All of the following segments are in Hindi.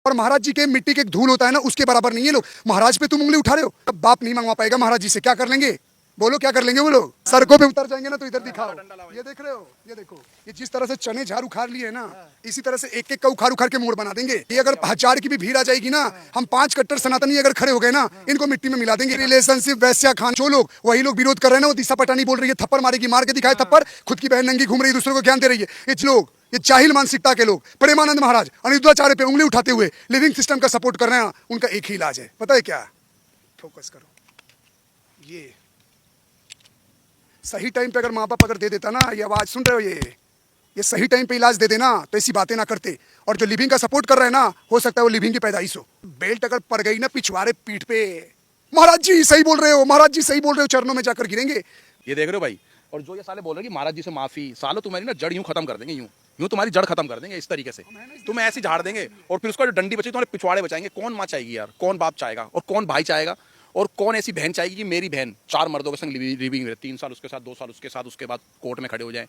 और महाराज जी के मिट्टी के एक धूल होता है ना, उसके बराबर नहीं है लोग। महाराज पे तुम उंगली उठा रहे हो, अब बाप नहीं मंगवा पाएगा महाराज जी से। क्या कर लेंगे बोलो, क्या कर लेंगे वो लोग? सड़कों पे उतर जाएंगे ना तो इधर दिखाओ, ये देख रहे हो, ये देखो, ये जिस तरह से चने झाड़ उखाड़ लिए ना, इसी तरह से एक एक का उखाड़ उखाड़ के मोड़ बना देंगे। ये अगर 1000 की भी भीड़ आ जाएगी ना, हम 5 कट्टर सनातनी अगर खड़े हो गए ना, इनको मिट्टी में मिला देंगे। रिलेशनशिप वैश्या खान, जो लोग वही लोग विरोध कर रहे हैं ना, वो दिशा पटानी बोल रही है, थप्पड़ मारेगी, मार के दिखाए थप्पड़, खुद की बहन नंगी घूम रही है, दूसरों को ज्ञान दे रही है। ये लोग, ये जाहिल मानसिकता के लोग, प्रेमानंद महाराज अनिरुद्धाचार्य पे उंगली उठाते हुए लिविंग सिस्टम का सपोर्ट कर रहे हैं। उनका एक ही इलाज है, पता है क्या? फोकस करो। ये सही टाइम पे अगर माँ बाप अगर दे देता ना, ये आवाज सुन रहे हो, ये सही टाइम पे इलाज दे देना तो ऐसी बातें ना करते। और जो लिविंग का सपोर्ट कर रहे हैं ना, हो सकता है वो लिविंग की पैदाइश हो। बेल्ट अगर पड़ गई ना पिछवाड़े पीठ पे, महाराज जी सही बोल रहे हो, महाराज जी सही बोल रहे हो, चरणों में जाकर गिरेंगे। ये देख रहे हो भाई, और जो ये साले बोल रहे हैं कि महाराज जी से माफी, सालों तुम्हारी ना जड़ यूं खत्म कर देंगे, यूं तुम्हारी जड़ खत्म कर देंगे इस तरीके से, तुम्हें ऐसे झाड़ देंगे। और फिर उसका जो डंडी बची तुम्हारे पिछवाड़े बचाएंगे। कौन माँ चाहेगी यार, कौन बाप चाहेगा, और कौन भाई चाहेगा, और कौन ऐसी बहन चाहेगी कि मेरी बहन 4 मर्दों के संग लिविंग रहे, 3 साल उसके साथ, 2 साल उसके साथ, उसके बाद कोर्ट में खड़े हो जाए।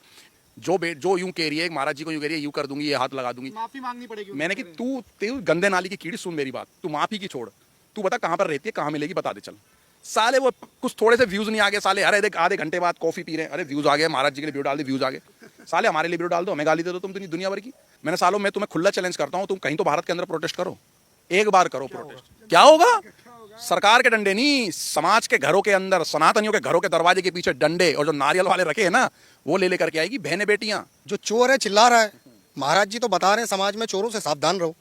जो यूं कह रही है महाराज जी को, यूं कह रही है यूं कर दूंगी, ये हाथ लगा दूंगी, माफी मांगनी पड़ेगी। मैंने कि तू गंदे नाली की कीड़ी, सुन मेरी बात, तू माफी की छोड़, तू बता कहां पर रहती है, कहां मिलेगी, बता दे चल। साले वो कुछ थोड़े से व्यूज नहीं आ गए साले, अरे देख आधे घंटे बाद कॉफी पी रहे हैं, अरे व्यूज आ गए, महाराज जी के लिए वीडियो डाल दे, व्यूज आ गए। साले हमारे लिए वीडियो डाल दो, हमें गाली दे दो, तुम तो दुनिया भर की। मैंने सालों में तुम्हें खुला चैलेंज करता हूं, तुम कहीं तो भारत के अंदर प्रोटेस्ट करो, एक बार करो प्रोटेस्ट। क्या होगा? सरकार के डंडे नहीं, समाज के घरों के अंदर, सनातनियों के घरों के दरवाजे के पीछे डंडे, और जो नारियल वाले रखे हैं ना, वो ले लेकर के आएगी बहने बेटियां। जो चोर है चिल्ला रहा है, महाराज जी तो बता रहे हैं समाज में चोरों से सावधान रहो।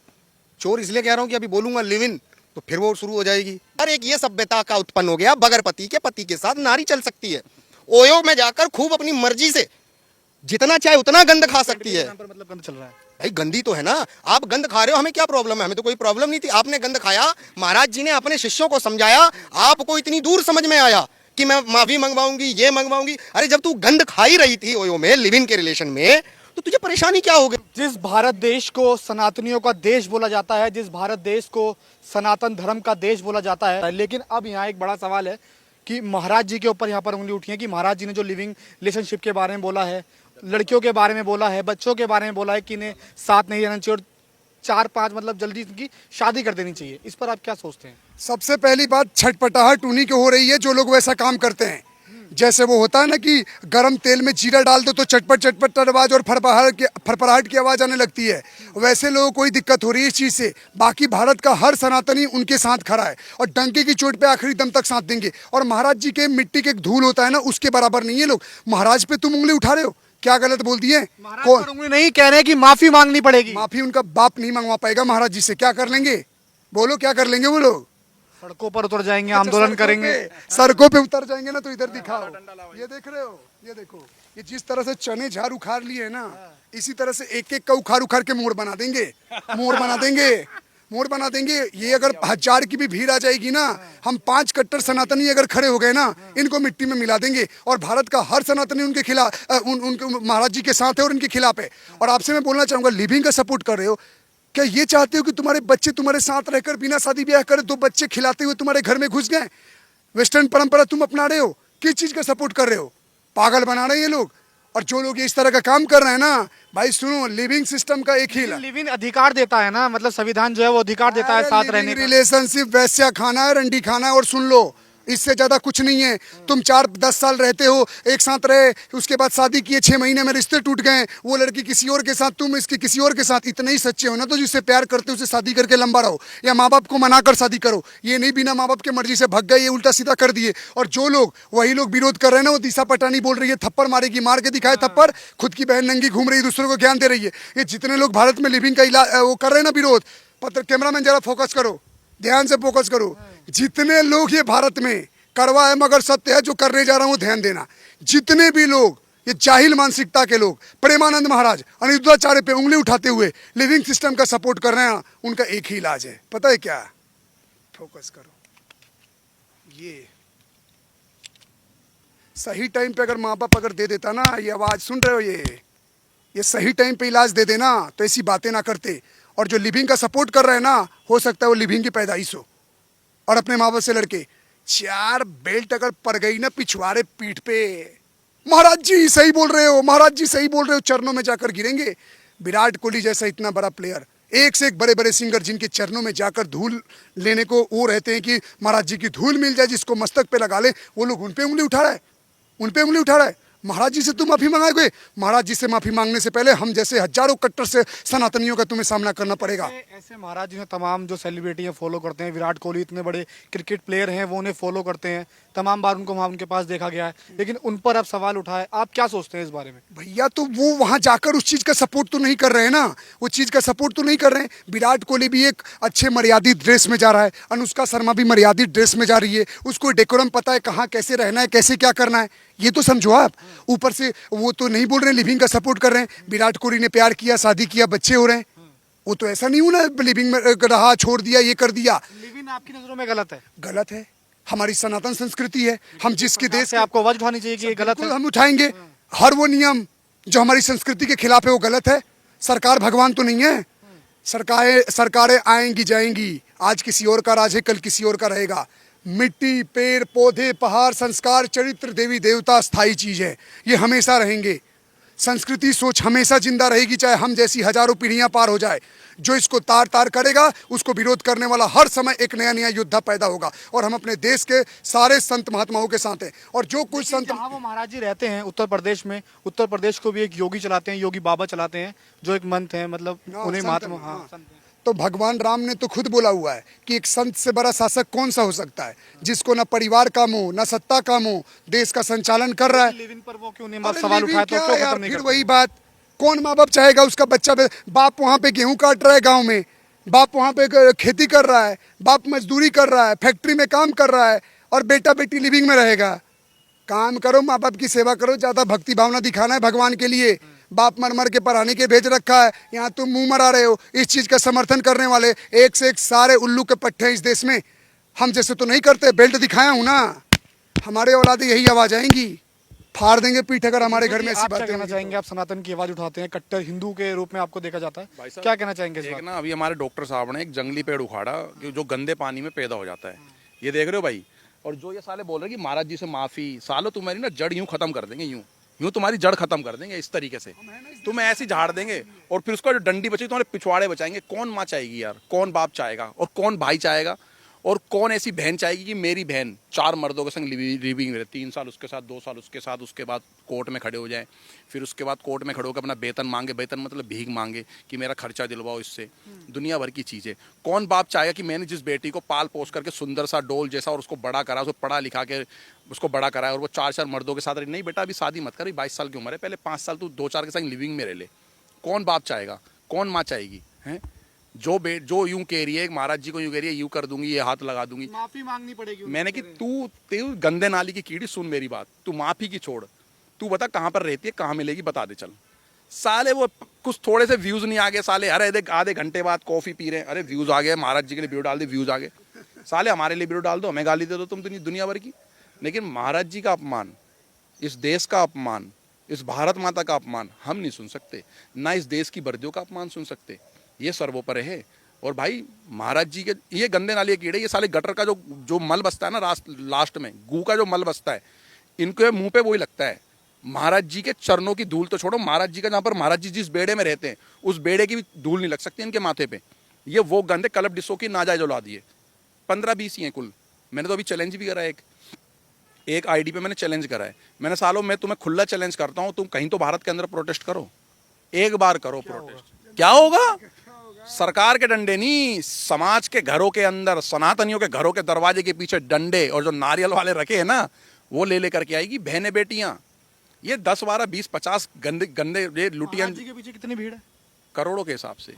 चोर इसलिए कह रहा हूँ कि अभी बोलूंगा लिव इन तो फिर वो शुरू हो जाएगी। अरे एक ये सभ्यता का उत्पन्न हो गया, बगैर पति के साथ नारी चल सकती है, ओयो में जाकर खूब अपनी मर्जी से जितना चाहे उतना गंद खा सकती है। मतलब गंद चल रहा है भाई गंदी तो है ना, आप गंद खा रहे हो, हमें क्या प्रॉब्लम है? हमें तो कोई प्रॉब्लम नहीं थी, आपने गंद खाया, महाराज जी ने अपने शिष्यों को समझाया, आपको इतनी दूर समझ में आया कि मैं माफी मंगवाऊंगी, ये मंगवाऊंगी। अरे जब तू गंद खा ही रही थी ओयो में, लिव इन के रिलेशन में, तो तुझे परेशानी क्या हो गई? जिस भारत देश को सनातनियों का देश बोला जाता है, जिस भारत देश को सनातन धर्म का देश बोला जाता है, लेकिन अब यहाँ एक बड़ा सवाल है कि महाराज जी के ऊपर यहाँ पर उंगली उठी है कि महाराज जी ने जो लिविंग रिलेशनशिप के बारे में बोला है, लड़कियों के बारे में बोला है, बच्चों के बारे में बोला है कि इन्हें साथ नहीं रहना चाहिए और 4-5 मतलब जल्दी इनकी शादी कर देनी चाहिए। इस पर आप क्या सोचते हैं? सबसे पहली बात, छटपटाहट उन्हीं की हो रही है जो लोग वैसा काम करते हैं। जैसे वो होता है ना कि गरम तेल में जीरा डाल दो तो चटपट चटपट आवाज और फरफराहट की आवाज आने लगती है, वैसे लोगों को कोई दिक्कत हो रही है इस चीज से। बाकी भारत का हर सनातनी उनके साथ खड़ा है और डंके की चोट पे आखिरी दम तक साथ देंगे। और महाराज जी के मिट्टी के एक धूल होता है ना, उसके बराबर नहीं है लोग। महाराज पे तुम उंगली उठा रहे हो, क्या गलत बोल दिए? महाराज पर उंगली नहीं कह रहे कि माफी मांगनी पड़ेगी। माफी उनका बाप नहीं मंगवा पाएगा महाराज जी से। क्या कर लेंगे बोलो, क्या कर लेंगे वो लोग? सड़कों पर उतर जाएंगे, आंदोलन करेंगे। सड़कों पे उतर जाएंगे ना तो इधर दिखाओ, ये देख रहे हो, ये देखो, ये जिस तरह से चने झाड़ उखाड़ लिए ना, इसी तरह से एक एक का उखाड़ उखाड़ के मोड़ बना देंगे, मोड़ बना देंगे, मोड़ बना देंगे। ये अगर 1000 की भी भीड़ आ जाएगी ना, हम 5 कट्टर सनातनी अगर खड़े हो गए ना, इनको मिट्टी में मिला देंगे। और भारत का हर सनातनी उनके खिलाफ, उनके महाराज जी के साथ है और उनके खिलाफ है। और आपसे मैं बोलना चाहूंगा, लिविंग का सपोर्ट कर रहे हो, क्या ये चाहते हो कि तुम्हारे बच्चे तुम्हारे साथ रहकर बिना शादी ब्याह करे 2 बच्चे खिलाते हुए तुम्हारे घर में घुस गए? वेस्टर्न परंपरा तुम अपना रहे हो, किस चीज का सपोर्ट कर रहे हो? पागल बना रहे हैं ये लोग। और जो लोग इस तरह का काम कर रहे हैं ना, भाई सुनो, लिविंग सिस्टम का एक ही लिविंग अधिकार देता है ना, मतलब संविधान जो है वो अधिकार देता है साथ रहने का। रिलेशनशिप वैश्या खाना है, रंडी खाना है, और सुन लो, इससे ज्यादा कुछ नहीं है। तुम 4-10 साल रहते हो, एक साथ रहे, उसके बाद शादी किए, 6 महीने में रिश्ते टूट गए, वो लड़की किसी और के साथ, तुम इसकी किसी और के साथ। इतने ही सच्चे हो ना तो जिससे प्यार करते हो उसे शादी करके लंबा रहो, या माँ बाप को मनाकर शादी करो। ये नहीं बिना माँ बाप के मर्जी से भग गए, ये उल्टा सीधा कर दिए। और जो लोग वही लोग विरोध कर रहे हैं ना, वो दिशा पटानी बोल रही है, थप्पड़ मारेगी, मार के दिखाए थप्पड़, खुद की बहन नंगी घूम रही है, दूसरों को ज्ञान दे रही है। ये जितने लोग भारत में लिविंग का वो कर रहे हैं ना विरोध, कैमरामैन जरा फोकस करो, ध्यान से फोकस करो। जितने लोग ये भारत में करवा है, मगर सत्य है जो करने जा रहा हूं, ध्यान देना। जितने भी लोग, ये जाहिल मानसिकता के लोग, प्रेमानंद महाराज अनिरुद्धाचार्य पे उंगली उठाते हुए लिविंग सिस्टम का सपोर्ट कर रहे हैं, उनका एक ही इलाज है, पता है क्या? फोकस करो। ये सही टाइम पे अगर माँ बाप अगर दे देता ना, ये आवाज सुन रहे हो, ये सही टाइम पे इलाज दे देना तो ऐसी बातें ना करते। और जो लिविंग का सपोर्ट कर रहे हैं ना, हो सकता है वो लिविंग की पैदाइश हो और अपने माँ बाप से लड़के। 4 बेल्ट अगर पड़ गई ना पिछवाड़े पीठ पे, महाराज जी सही बोल रहे हो, महाराज जी सही बोल रहे हो, चरणों में जाकर गिरेंगे। विराट कोहली जैसा इतना बड़ा प्लेयर एक से एक बड़े बड़े सिंगर जिनके चरणों में जाकर धूल लेने को वो रहते हैं कि महाराज जी की धूल मिल जाए, जिसको मस्तक पे लगा ले, वो लोग उन पे उंगली उठा रहा है, उन पे उंगली उठा रहा है। महाराज जी से तुम माफी मांगोगे? महाराज जी से माफी मांगने से पहले हम जैसे हजारों कट्टर से सनातनियों का तुम्हें सामना करना पड़ेगा। ऐसे महाराज जी ने तमाम जो सेलिब्रिटी हैं फॉलो करते हैं। विराट कोहली इतने बड़े क्रिकेट प्लेयर हैं, वो उन्हें फॉलो करते हैं, तमाम बार उनको वहाँ उनके पास देखा गया है, लेकिन उन पर अब सवाल उठा है। आप क्या सोचते हैं इस बारे में? भैया तो वो वहां जाकर उस चीज का सपोर्ट तो नहीं कर रहे हैं ना, वो चीज का सपोर्ट तो नहीं कर रहे हैं। विराट कोहली भी एक अच्छे मर्यादित ड्रेस में जा रहा है, अनुष्का शर्मा भी मर्यादित ड्रेस में जा रही है, उसको डेकोरम पता है कहाँ कैसे रहना है, कैसे क्या करना है, ये तो समझो आप। ऊपर से वो तो नहीं बोल रहे हैं लिविंग का सपोर्ट कर रहे हैं। विराट कोहली ने प्यार किया, शादी किया, बच्चे हो रहे हैं, वो तो ऐसा नहीं हुआ ना लिविंग में रहा, छोड़ दिया, ये कर दिया। लिविंग आपकी नजरों में गलत है? गलत है, हमारी सनातन संस्कृति है, हम जिसके देश से आपको आवाज उठानी चाहिए कि ये गलत है। हम उठाएंगे। हर वो नियम जो हमारी संस्कृति के खिलाफ है वो गलत है। सरकार भगवान तो नहीं है, सरकारें आएंगी जाएंगी, आज किसी और का राज है, कल किसी और का रहेगा। मिट्टी, पेड़ पौधे, पहाड़, संस्कार, चरित्र, देवी देवता स्थायी चीज है, ये हमेशा रहेंगे। संस्कृति सोच हमेशा जिंदा रहेगी, चाहे हम जैसी हजारों पीढ़ियां पार हो जाए। जो इसको तार तार करेगा उसको विरोध करने वाला हर समय एक नया नया योद्धा पैदा होगा। और हम अपने देश के सारे संत महात्माओं के साथ हैं। और जो कुछ संत जहाँ वो महाराज जी रहते हैं उत्तर प्रदेश में, उत्तर प्रदेश को भी एक योगी चलाते हैं, योगी बाबा चलाते हैं, जो एक मंथ है, मतलब उन्हें संत महात्मा। हैं, हाँ, हाँ। संत हैं। तो भगवान राम ने तो खुद बोला हुआ है कि एक संत से बड़ा शासक कौन सा हो सकता है, जिसको ना परिवार का मोह, ना सत्ता का मोह, देश का संचालन कर रहा है। लिविंग पर वो क्यों नहीं अरे सवाल लिविंग उठाए तो क्या क्यों यार, खत्म नहीं फिर करते? वही बात, कौन माँ बाप चाहेगा उसका बच्चा बाप वहाँ पे गेहूं काट रहा है गांव में, बाप वहाँ पे खेती कर रहा है, बाप मजदूरी कर रहा है, फैक्ट्री में काम कर रहा है, और बेटा बेटी लिविंग में रहेगा। काम करो, माँ बाप की सेवा करो, ज्यादा भक्ति भावना दिखाना है भगवान के लिए। बाप मर मर के पढ़ाने के भेज रखा है, यहाँ तुम मुंह मरा रहे हो। इस चीज का समर्थन करने वाले एक से एक सारे उल्लू के पट्टे हैं इस देश में। हम जैसे तो नहीं करते, बेल्ट दिखाया हूं ना, हमारे औलादे यही आवाज आएंगी, फाड़ देंगे पीठ अगर हमारे घर में ऐसी आप क्या बातें कहना होंगी चाहेंगे? तो। आप सनातन की आवाज उठाते हैं, कट्टर हिंदू के रूप में आपको देखा जाता है, भाई साहब, क्या कहना चाहेंगे इस एक बात? ना अभी हमारे डॉक्टर साहब ने एक जंगली पेड़ उखाड़ा कि जो गंदे पानी में पैदा हो जाता है, ये देख रहे हो भाई। और जो ये साले बोल रहे हैं कि महाराज जी से माफी, सालो तुम्हारी ना जड़ यूं खत्म कर देंगे, यूं तुम्हारी जड़ खत्म कर देंगे इस तरीके से, तुम्हें ऐसी झाड़ देंगे। और फिर उसका जो डंडी बची तुम्हारे पिछवाड़े बचाएंगे। कौन माँ चाहेगी यार, कौन बाप चाहेगा, और कौन भाई चाहेगा, और कौन ऐसी बहन चाहेगी कि मेरी बहन 4 मर्दों के संग लिविंग रहे, 3 साल उसके साथ, 2 साल उसके साथ, उसके बाद कोर्ट में खड़े हो जाए, फिर उसके बाद कोर्ट में खड़े होकर अपना वेतन मांगे, वेतन मतलब भीख मांगे कि मेरा खर्चा दिलवाओ इससे। दुनिया भर की चीज़ें कौन बाप चाहेगा कि मैंने जिस बेटी को पाल पोस करके सुंदर सा डोल जैसा और उसको बड़ा करा, उसको पढ़ा लिखा के उसको बड़ा कराया, और वो 4 मर्दों के साथ रही। नहीं बेटा, अभी शादी मत कर, 22 साल की उम्र है, पहले 5 साल तू 2-4 के संग लिविंग में रह ले। कौन बाप चाहेगा, कौन माँ चाहेगी? हैं जो यूं कह रही है, महाराज जी को यूं कह रही है, यूं कर दूंगी, ये हाथ लगा दूंगी, माफी मांगनी पड़ेगी। मैंने कि तू गंदे नाली की कीड़ी, सुन मेरी बात, तू माफी की छोड़, तू बता कहाँ पर रहती है, कहाँ मिलेगी, बता दे चल। साले वो कुछ थोड़े से व्यूज नहीं आ गए, साले अरे आधे घंटे बाद कॉफी पी रहे हैं, अरे व्यूज आ गए, महाराज जी के लिए वीडियो डाल दे, व्यूज आ गए। साले हमारे लिए वीडियो डाल दो, हमें गाली दे दो तुम दुनिया भर की। लेकिन महाराज जी का अपमान, इस देश का अपमान, इस भारत माता का अपमान हम नहीं सुन सकते, ना इस देश की वर्दियों का अपमान सुन सकते, ये सर्वोपरि है। और भाई महाराज जी के ये गंदे नाले कीड़े, ये साले गटर का जो मल बसता है ना, लास्ट में गू का जो मल बसता है, इनके मुंह पे वही लगता है। महाराज जी के चरणों की धूल तो छोड़ो, महाराज जी का जहाँ पर महाराज जी जिस बेड़े में रहते हैं उस बेड़े की भी धूल नहीं लग सकती इनके माथे पे। ये वो गंदे क्लब डिस्को की नाजायज औलाद है, 15-20 ही हैं कुल। मैंने तो अभी चैलेंज भी करा है, एक आईडी पे मैंने चैलेंज करा है। मैंने सालों मैं तुम्हें खुला चैलेंज करता हूँ, तुम कहीं तो भारत के अंदर प्रोटेस्ट करो, एक बार करो प्रोटेस्ट, क्या होगा? सरकार के डंडे नहीं, समाज के घरों के अंदर, सनातनियों के घरों के दरवाजे के पीछे डंडे और जो नारियल वाले रखे हैं ना, वो ले लेकर के आएगी बहनें बेटियां। ये 10, 12, 20, 50 गंदे गंदे ये लुटियन जी के पीछे कितनी भीड़ है? करोड़ों के हिसाब से।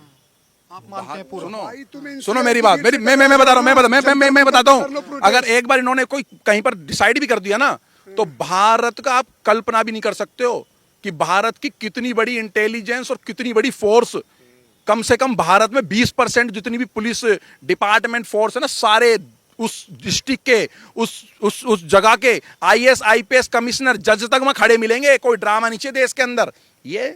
आप मानते हैं पूरा? सुनो मेरी बात, मैं बता रहा हूँ, मैं बताता हूँ। अगर एक बार इन्होंने कोई कहीं पर डिसाइड भी कर दिया ना, तो भारत का आप कल्पना भी नहीं कर सकते हो कि भारत की कितनी बड़ी इंटेलिजेंस और कितनी बड़ी फोर्स, कम से कम भारत में 20% जितनी भी पुलिस डिपार्टमेंट फोर्स है ना, सारे उस डिस्ट्रिक्ट के उस जगह के IAS IPS कमिश्नर जज तक में खड़े मिलेंगे। कोई ड्रामा नीचे देश के अंदर। ये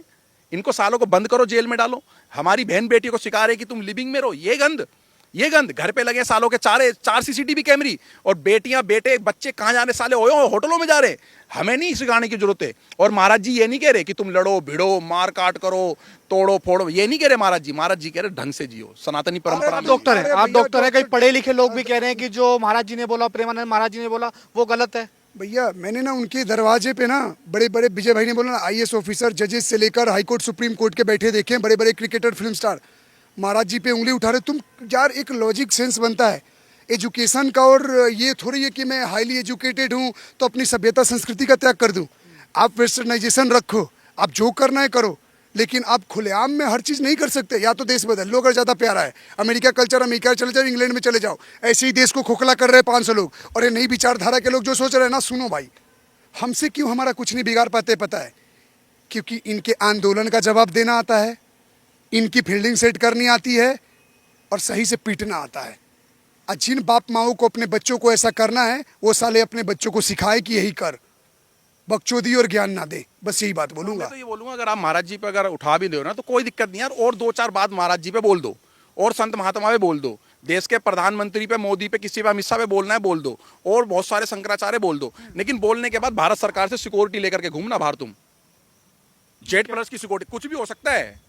इनको सालों को बंद करो, जेल में डालो। हमारी बहन बेटियों को सिखा रहे कि तुम लिविंग में रहो, ये गंद। ये गंद घर पे लगे सालों के चार सीसीटीवी कैमरे, और बेटियां बेटे बच्चे कहां जा रहे साले, ओयो होटलों में जा रहे। हमें नहीं सिखाने की जरूरत है। और महाराज जी ये नहीं कह रहे कि तुम लड़ो भिड़ो मार काट करो तोड़ो फोड़ो, ये नहीं कह रहे महाराज जी कह रहे ढंग से जियो, सनातनी परंपरा में। डॉक्टर है, आप भैया, डॉक्टर है, कई पढ़े लिखे लोग भी कह रहे हैं कि जो महाराज जी ने बोला, प्रेमानंद महाराज जी ने बोला, वो गलत है। भैया मैंने ना उनके दरवाजे पे ना बड़े बड़े, विजय भाई ने बोला ना, आईएएस ऑफिसर जजेस से लेकर हाई कोर्ट सुप्रीम कोर्ट के बैठे देखे, बड़े बड़े क्रिकेटर फिल्म स्टार महाराज जी पे उंगली उठा रहे। तुम यार एक लॉजिक सेंस बनता है एजुकेशन का, और ये थोड़ी है कि मैं हाईली एजुकेटेड हूँ तो अपनी सभ्यता संस्कृति का त्याग कर दूँ। आप वेस्टर्नाइजेशन रखो, आप जो करना है करो, लेकिन आप खुलेआम में हर चीज़ नहीं कर सकते। या तो देश बदल लो अगर ज़्यादा प्यारा है, अमेरिका कल्चर अमेरिका चले जाओ, इंग्लैंड में चले जाओ, ऐसे ही देश को खोखला कर रहे हैं 500 लोग। और ये नई विचारधारा के लोग जो सोच रहे हैं ना, सुनो भाई, हमसे क्यों हमारा कुछ नहीं बिगाड़ पाते पता है? क्योंकि इनके आंदोलन का जवाब देना आता है, इनकी फील्डिंग सेट करनी आती है, और सही से पीटना आता है। और जिन बाप माओ को अपने बच्चों को ऐसा करना है, वो साले अपने बच्चों को सिखाए कि यही कर, बकचोदी और ज्ञान ना दे। बस यही बात बोलूंगा। मैं तो ये बोलूंगा, अगर आप महाराज जी पे अगर उठा भी दो ना तो कोई दिक्कत नहीं यार, और 2-4 बात महाराज जी पे बोल दो, और संत महात्मा पे बोल दो, देश के प्रधानमंत्री पे, मोदी पे, किसी पे, अमित शाह पे बोलना है बोल दो, और बहुत सारे शंकराचार्य बोल दो। लेकिन बोलने के बाद भारत सरकार से सिक्योरिटी लेकर के घूमना बाहर, तुम जेट प्लस की सिक्योरिटी, कुछ भी हो सकता है,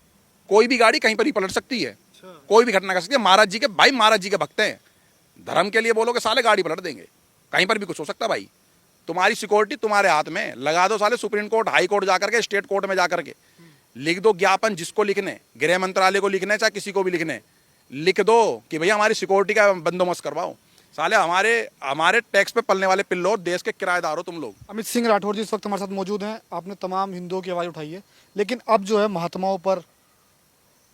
कोई भी गाड़ी कहीं पर ही पलट सकती है, कोई भी घटना कर सकती है। महाराज जी के भाई, महाराज जी के भक्त हैं, धर्म के लिए बोलोगे साले गाड़ी पलट देंगे, कहीं पर भी कुछ हो सकता है भाई। तुम्हारी सिक्योरिटी तुम्हारे हाथ में, लगा दो साले सुप्रीम कोर्ट हाई कोर्ट जाकर के, स्टेट कोर्ट में जाकर के लिख दो ज्ञापन, जिसको लिखने, गृह मंत्रालय को लिखने, चाहे किसी को भी लिखने, लिख दो कि भैया हमारी सिक्योरिटी का बंदोबस्त करवाओ। साले हमारे टैक्स पे पलने वाले पिल्लो, देश के किराएदार हो तुम लोग। अमित सिंह राठौर जी इस वक्त हमारे साथ मौजूद हैं। आपने तमाम हिंदुओं की आवाज़ उठाई है, लेकिन अब जो है महात्माओं पर,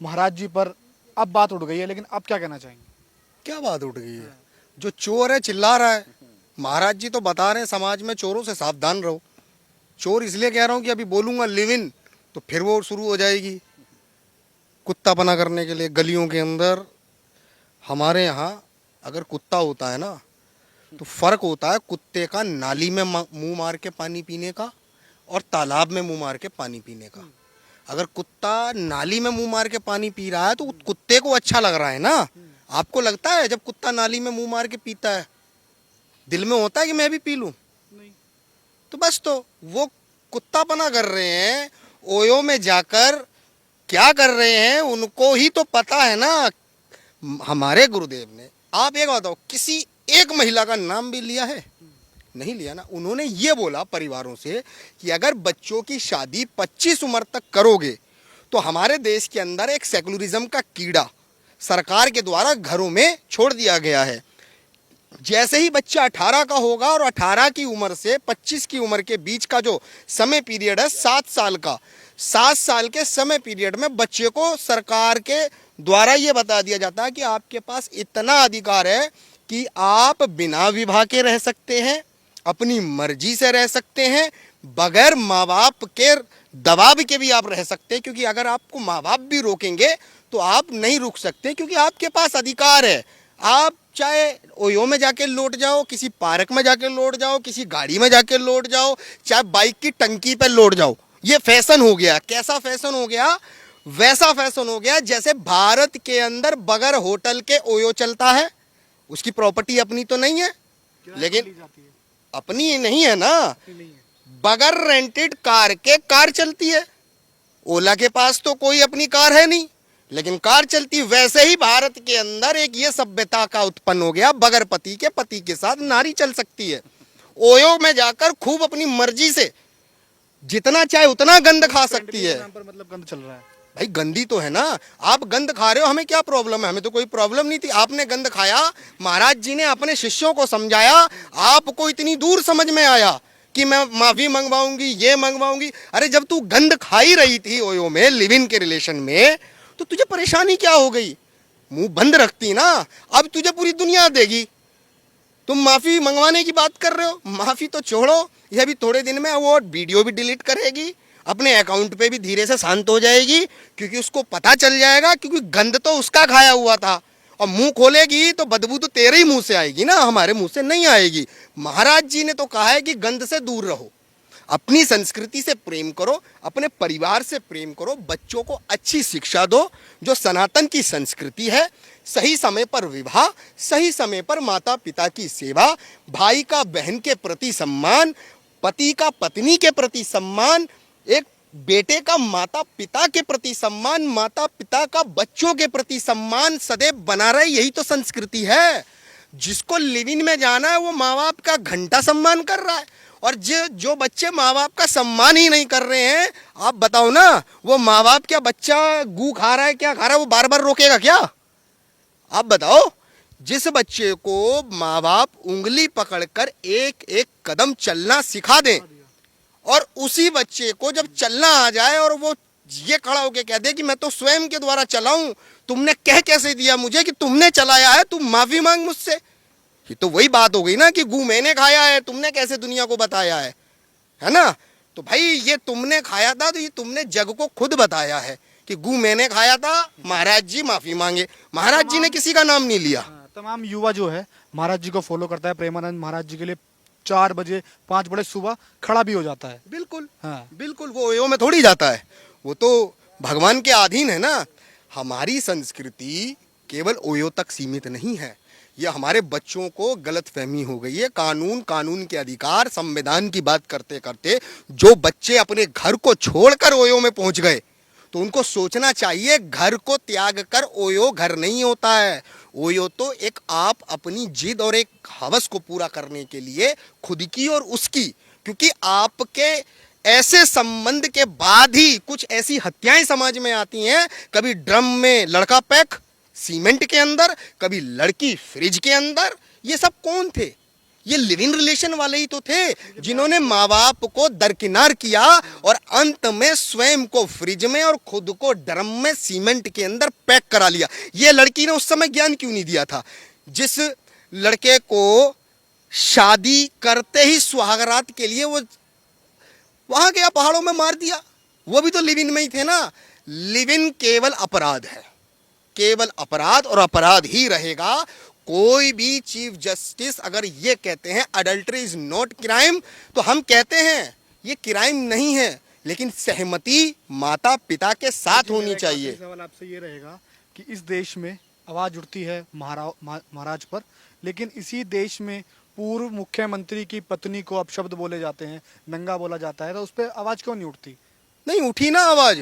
महाराज जी पर अब बात उठ गई है, लेकिन अब क्या कहना चाहेंगे? क्या बात उठ गई है? जो चोर है चिल्ला रहा है, महाराज जी तो बता रहे हैं समाज में चोरों से सावधान रहो। चोर इसलिए कह रहा हूं कि अभी बोलूंगा लिव इन तो फिर वो शुरू हो जाएगी कुत्तापना करने के लिए गलियों के अंदर। हमारे यहाँ अगर कुत्ता होता है ना, तो फर्क होता है कुत्ते का नाली में मुंह मार के पानी पीने का और तालाब में मुंह मार के पानी पीने का। अगर कुत्ता नाली में मुंह मार के पानी पी रहा है तो कुत्ते को अच्छा लग रहा है ना। आपको लगता है जब कुत्ता नाली में मुंह मार के पीता है, दिल में होता है कि मैं भी पी लूं? नहीं। तो बस, तो वो कुत्तापना कर रहे हैं, ओयो में जाकर क्या कर रहे हैं उनको ही तो पता है ना। हमारे गुरुदेव ने, आप एक बताओ, किसी एक महिला का नाम भी लिया है? नहीं लिया ना। उन्होंने ये बोला परिवारों से कि अगर बच्चों की शादी 25 उम्र तक करोगे तो हमारे देश के अंदर एक सेकुलरिज्म का कीड़ा सरकार के द्वारा घरों में छोड़ दिया गया है। जैसे ही बच्चा 18 का होगा और 18 की उम्र से 25 की उम्र के बीच का जो समय पीरियड है 7 साल का, 7 साल के समय पीरियड में बच्चे को सरकार के द्वारा ये बता दिया जाता है कि आपके पास इतना अधिकार है कि आप बिना विवाह के रह सकते हैं, अपनी मर्जी से रह सकते हैं, बगैर माँ बाप के दबाव के भी आप रह सकते हैं। क्योंकि अगर आपको माँ बाप भी रोकेंगे तो आप नहीं रुक सकते, क्योंकि आपके पास अधिकार है। आप चाहे ओयो में जाके लौट जाओ, किसी पार्क में जाके लौट जाओ, किसी गाड़ी में जाके लौट जाओ, चाहे बाइक की टंकी पे लौट जाओ। ये फैशन हो गया। कैसा फैशन हो गया? वैसा फैशन हो गया जैसे भारत के अंदर बगैर होटल के ओयो चलता है। उसकी प्रॉपर्टी अपनी तो नहीं है, लेकिन अपनी नहीं है ना, बगैर रेंटेड कार के कार चलती है। ओला के पास तो कोई अपनी कार है नहीं, लेकिन कार चलती। वैसे ही भारत के अंदर एक ये सभ्यता का उत्पन्न हो गया, बगैर पति के साथ नारी चल सकती है। ओयो में जाकर खूब अपनी मर्जी से जितना चाहे उतना गंद खा सकती है। मतलब गंद चल रहा है भाई, गंदी तो है ना। आप गंद खा रहे हो, हमें क्या प्रॉब्लम है? हमें तो कोई प्रॉब्लम नहीं थी। आपने गंद खाया, महाराज जी ने अपने शिष्यों को समझाया, आपको इतनी दूर समझ में आया कि मैं माफी मंगवाऊंगी, ये मंगवाऊंगी। अरे जब तू गंद खा ही रही थी ओयो में, लिव इन के रिलेशन में, तो तुझे परेशानी क्या हो गई? मुंह बंद रखती ना। अब तुझे पूरी दुनिया देगी। तुम माफी मंगवाने की बात कर रहे हो, माफी तो छोड़ो, यह भी थोड़े दिन में वो वीडियो भी डिलीट करेगी, अपने अकाउंट पे भी धीरे से शांत हो जाएगी, क्योंकि उसको पता चल जाएगा, क्योंकि गंद तो उसका खाया हुआ था। और मुंह खोलेगी तो बदबू तो तेरे ही मुंह से आएगी ना, हमारे मुंह से नहीं आएगी। महाराज जी ने तो कहा है कि गंद से दूर रहो। अपनी संस्कृति से प्रेम करो, अपने परिवार से प्रेम करो, बच्चों को अच्छी शिक्षा दो जो सनातन की संस्कृति है। सही समय पर विवाह, सही समय पर माता पिता की सेवा, भाई का बहन के प्रति सम्मान, पति का पत्नी के प्रति सम्मान, एक बेटे का माता पिता के प्रति सम्मान, माता पिता का बच्चों के प्रति सम्मान सदैव बना रहे, यही तो संस्कृति है। जिसको लिव इन में जाना है वो माँ बाप का घंटा सम्मान कर रहा है, और जो बच्चे माँ बाप का सम्मान ही नहीं कर रहे हैं, आप बताओ ना, वो माँ बाप क्या बच्चा गू खा रहा है, क्या खा रहा है, वो बार बार रोकेगा क्या? आप बताओ। जिस बच्चे को माँ बाप उंगली पकड़कर एक एक कदम चलना सिखा दें, और उसी बच्चे को जब चलना आ जाए और वो ये खड़ा होके कह दे कि मैं तो स्वयं के द्वारा चलाऊं, तुमने कह कैसे दिया मुझे कि तुमने चलाया है, तुम माफी मांग मुझसे। ये तो वही बात हो गई ना कि गू मैंने खाया है, तुमने कैसे दुनिया को बताया है ना? तो भाई ये तुमने खाया था, तो ये तुमने जग को खुद बताया है कि गू मैंने खाया था, महाराज जी माफी मांगे। महाराज जी ने किसी का नाम नहीं लिया। तमाम युवा जो है महाराज जी को फॉलो करता है, प्रेमानंद महाराज जी के लिए 4 बजे 5 बजे सुबह खड़ा भी हो जाता है। बिल्कुल, हाँ। बिल्कुल, वो ओयो में थोड़ी जाता है, वो तो भगवान के अधीन है ना। हमारी संस्कृति केवल ओयो तक सीमित नहीं है, ये हमारे बच्चों को गलतफहमी हो गई है। कानून के अधिकार, संविधान की बात करते करते जो बच्चे अपने घर को छोड़कर ओयो में पहुंच गए, तो उनको सोचना चाहिए घर को त्याग कर ओयो घर नहीं होता है। ओयो तो एक आप अपनी जिद और एक हवस को पूरा करने के लिए खुद की और उसकी, क्योंकि आपके ऐसे संबंध के बाद ही कुछ ऐसी हत्याएं समाज में आती हैं। कभी ड्रम में लड़का पैक सीमेंट के अंदर, कभी लड़की फ्रिज के अंदर। ये सब कौन थे? ये लिव इन रिलेशन वाले ही तो थे, जिन्होंने माँ बाप को दरकिनार किया और अंत में स्वयं को फ्रिज में और खुद को ड्रम में सीमेंट के अंदर पैक करा लिया। ये लड़की ने उस समय ज्ञान क्यों नहीं दिया था? जिस लड़के को शादी करते ही सुहागरात के लिए वो वहां गया, पहाड़ों में मार दिया, वो भी तो लिव इन में ही थे ना। लिव इन केवल अपराध है, केवल अपराध और अपराध ही रहेगा। कोई भी चीफ जस्टिस अगर ये कहते हैं अडल्ट्री इज नॉट क्राइम, तो हम कहते हैं ये क्राइम नहीं है, लेकिन सहमति माता पिता के साथ होनी चाहिए। सवाल आपसे ये रहेगा कि इस देश में आवाज उठती है महाराज पर, लेकिन इसी देश में पूर्व मुख्यमंत्री की पत्नी को अपशब्द बोले जाते हैं, नंगा बोला जाता है, तो उस पर आवाज क्यों नहीं उठती? नहीं उठी ना आवाज।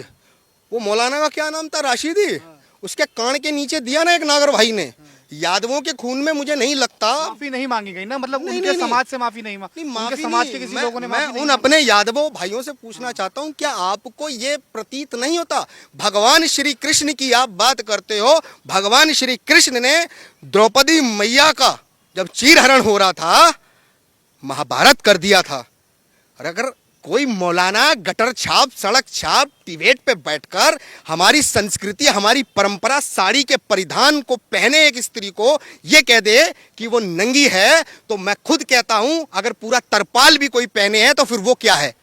वो मौलाना का क्या नाम था, राशिदी, उसके कान के नीचे दिया ना एक नागर भाई ने। यादवों के खून में मुझे नहीं लगता माफी नहीं मांगी गई ना, मतलब नहीं, उनके नहीं, समाज से माफी नहीं मांगी, उनके समाज के किसी लोगों ने मैं माफी नहीं उन मांगी। अपने यादवों भाइयों से पूछना चाहता हूं, क्या आपको ये प्रतीत नहीं होता? भगवान श्री कृष्ण की आप बात करते हो, भगवान श्री कृष्ण ने द्रौपदी मैया का जब चीरहरण हो रहा था, महाभारत कर दिया था। और अगर कोई मौलाना गटर छाप, सड़क छाप, डिबेट पे बैठकर हमारी संस्कृति, हमारी परंपरा, साड़ी के परिधान को पहने एक स्त्री को ये कह दे कि वो नंगी है, तो मैं खुद कहता हूं अगर पूरा तरपाल भी कोई पहने है तो फिर वो क्या है?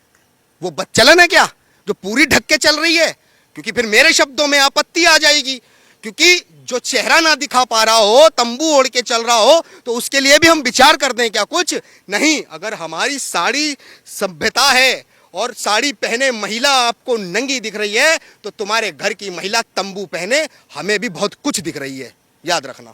वो बदचलन है क्या, जो पूरी ढक के चल रही है? क्योंकि फिर मेरे शब्दों में आपत्ति आ जाएगी, क्योंकि जो चेहरा ना दिखा पा रहा हो, तंबू ओढ़ के चल रहा हो, तो उसके लिए भी हम विचार कर दें क्या? कुछ नहीं। अगर हमारी साड़ी सभ्यता है और साड़ी पहने महिला आपको नंगी दिख रही है, तो तुम्हारे घर की महिला तंबू पहने हमें भी बहुत कुछ दिख रही है, याद रखना।